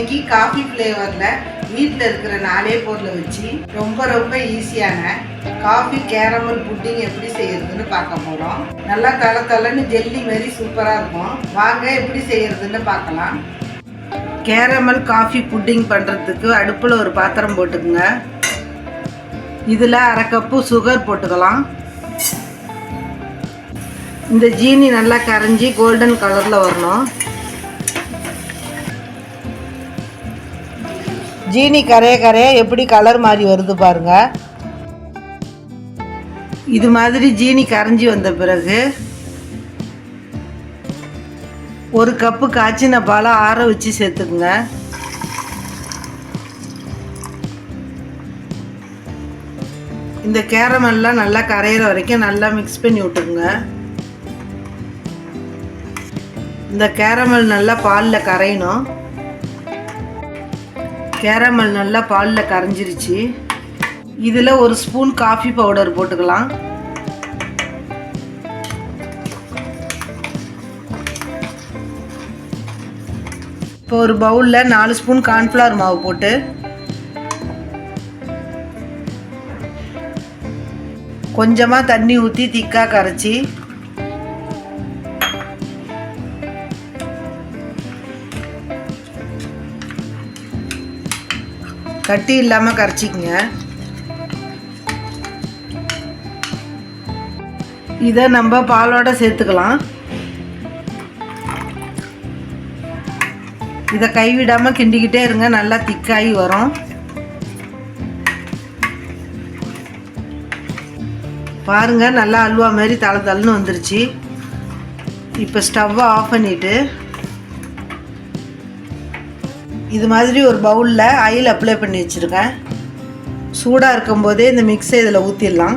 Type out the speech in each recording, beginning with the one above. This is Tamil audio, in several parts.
இன்னைக்கு காஃபி ஃப்ளேவரில் வீட்டில் இருக்கிற 4 பொருளை வச்சு ரொம்ப ஈஸியான காஃபி கேரமல் புட்டிங் எப்படி செய்யறதுன்னு பார்க்க போகிறோம். நல்லா தளன்னு ஜெல்லி மாதிரி சூப்பராக இருக்கும். வாங்க எப்படி செய்யறதுன்னு பார்க்கலாம். கேரமல் காஃபி புட்டிங் பண்ணுறதுக்கு அடுப்பில் ஒரு பாத்திரம் போட்டுக்குங்க. இதில் 1/2 கப்பு சுகர் போட்டுக்கலாம். இந்த ஜீனி நல்லா கரைஞ்சி கோல்டன் கலரில் வரணும். ஜீனி கரைய எப்படி கலர் மாதிரி வருது பாருங்க. இது மாதிரி ஜீனி கரைஞ்சி வந்த பிறகு 1 கப்பு காய்ச்சின பாலை ஆற வச்சு சேர்த்துக்குங்க. இந்த கேரமெல்லாம் நல்லா கரையிற வரைக்கும் நல்லா மிக்ஸ் பண்ணி விட்டுக்குங்க. இந்த கேரமல் நல்லா பாலில் கரையணும். கேரமல் நல்லா பாலில் கரைஞ்சிருச்சு. இதில் 1 ஸ்பூன் காஃபி பவுடர் போட்டுக்கலாம். இப்போ ஒரு பவுலில் 4 ஸ்பூன் கார்ன்ஃப்ளவர் மாவு போட்டு கொஞ்சமாக தண்ணி ஊற்றி திக்காக கரைச்சி கட்டி இல்லாமல் கரைச்சிக்கங்க. இதை நம்ம பாலோட சேர்த்துக்கலாம். இதை கைவிடாமல் கிண்டிக்கிட்டே இருங்க. நல்லா திக்காகி வரும். பாருங்க, நல்லா அல்வா மாதிரி தளன்னு வந்துருச்சு. இப்போ ஸ்டவ்வை ஆஃப் பண்ணிவிட்டு இது மாதிரி ஒரு பவுலில் ஆயில் அப்ளை பண்ணி வச்சுருக்கேன். சூடாக இருக்கும்போதே இந்த மிக்ஸை இதில் ஊற்றிடலாம்.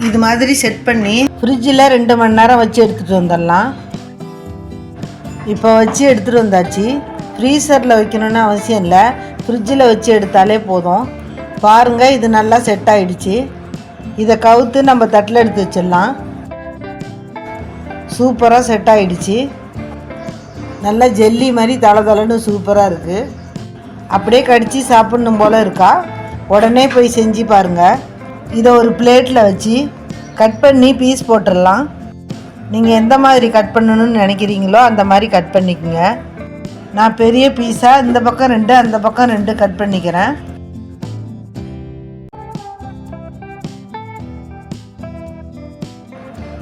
இது மாதிரி செட் பண்ணி ஃப்ரிட்ஜில் 2 மணி நேரம் வச்சு எடுத்துகிட்டு வந்துடலாம். இப்போ வச்சு எடுத்துகிட்டு வந்தாச்சு. ஃப்ரீசரில் வைக்கணுன்னு அவசியம் இல்லை, ஃப்ரிட்ஜில் வச்சு எடுத்தாலே போதும். பாருங்கள், இது நல்லா செட் ஆகிடுச்சு. இதை கவுத்து நம்ம தட்டில் எடுத்து வச்சிடலாம். சூப்பராக செட் ஆகிடுச்சு. நல்லா ஜெல்லி மாதிரி தளன்னு சூப்பராக இருக்குது. அப்படியே கடித்து சாப்பிட்ணும் போல் இருக்கா? உடனே போய் செஞ்சு பாருங்கள். இதை ஒரு பிளேட்டில் வச்சு கட் பண்ணி பீஸ் போட்டுடலாம். நீங்கள் எந்த மாதிரி கட் பண்ணணும்னு நினைக்கிறீங்களோ அந்த மாதிரி கட் பண்ணிக்கோங்க. நான் பெரிய பீஸாக இந்த பக்கம் 2 அந்த பக்கம் 2 கட் பண்ணிக்கிறேன்.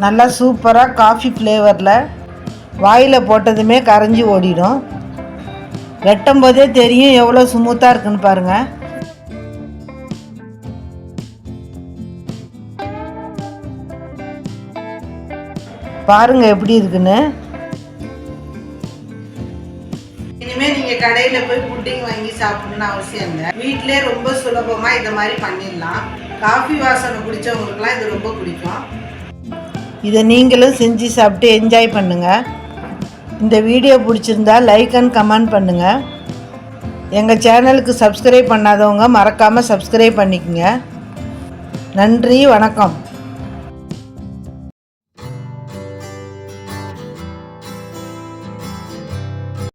நல்லா சூப்பராக காஃபி ஃப்ளேவரில் வாயில் போட்டதுமே கரைஞ்சி ஓடிடும். வெட்டும் போதே தெரியும் எவ்வளோ ஸ்மூத்தாக இருக்குன்னு பாருங்கள். பாருங்கள் எப்படி இருக்குன்னு. இனிமேல் நீங்கள் கடையில் போய் புட்டிங் வாங்கி சாப்பிடணும்னு அவசியம் இல்லை. வீட்டிலே ரொம்ப சுலபமாக இதை மாதிரி பண்ணிடலாம். காஃபி வாசனை பிடிச்சவங்களுக்குலாம் இது ரொம்ப பிடிக்கும். இதை நீங்களும் செஞ்சு சாப்பிட்டு என்ஜாய் பண்ணுங்கள். இந்த வீடியோ பிடிச்சிருந்தா லைக் அண்ட் கமெண்ட் பண்ணுங்கள். எங்கள் சேனலுக்கு சப்ஸ்கிரைப் பண்ணாதவங்க மறக்காமல் சப்ஸ்கிரைப் பண்ணிக்கோங்க. நன்றி, வணக்கம்.